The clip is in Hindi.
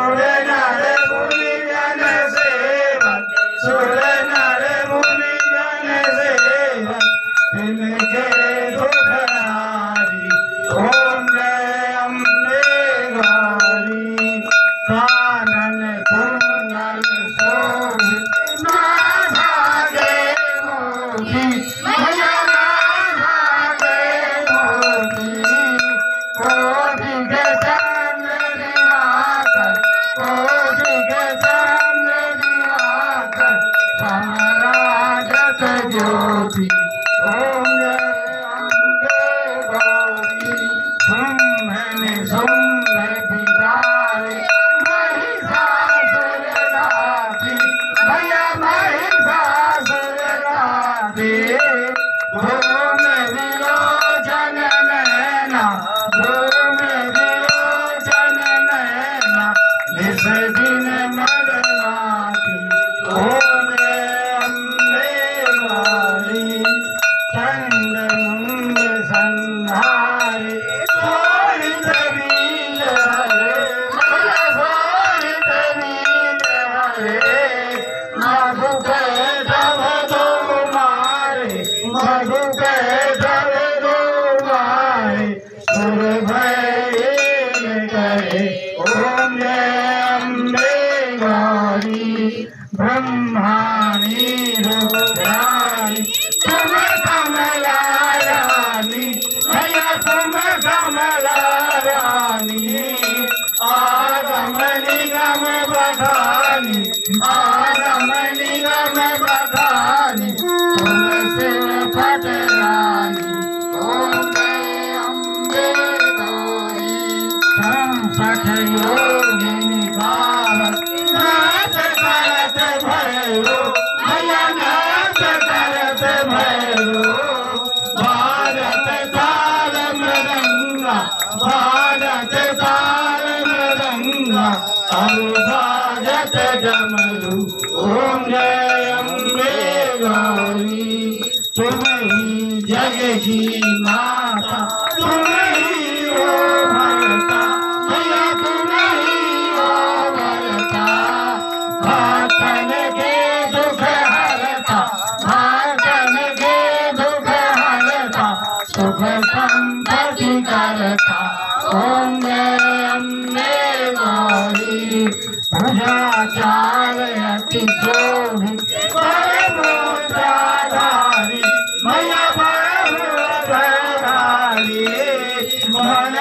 सुर नर मुनि जन सेवक सुर नर मुनि जन सेवक तिनके दुख हारी ओम जय अम्बे गौरी कानन कुंडल शोभित नासा के मोती मैया नासा के मोती कोटि के सामने दिवाकर कोटि के सामने दिवाकर समराजत ज्योति ओम जय अम्बे गौरी सुम्भन सुम्भ बिदारे महिषासुर राधे भैया महिषासुर राधे धूम विलोचन नैना धूम विलोचन नैना निस दिन मदमाती ओम जय अम्बे गौरी चंड मुंड संहारे सोहित बीज हरे सोहित बीज हरे मधु के तब दो मारे मधु के तब दो मारे सुर भय करे ओम जय अम्बे गौरी ब्रह्माणी रुद्राणी तुम कमला रानी भैया तुम कमला रानी आगम निगम बखानी आगम निगम बखानी तुम शिव फट रानी ओम जय अम्बे गौरी तुम सठ योगिनी गावत नाच करत भैरो भैया नाच करत भैरो भारत ताल मृदंगा भारत ताल मृदंगा अरुभाजत डमरू ओम जय अम्बे गौरी तुम ही जग की माता तुम ही ओ भरता भैया तुम ही ओ भरता भातन के दुख हरता भातन के दुख हरता सुख संपत्ति करता ओम जय अम्बे गौरी भुजा चाल अति शोभित परमोद्धारी मैया परमोद्धारी मन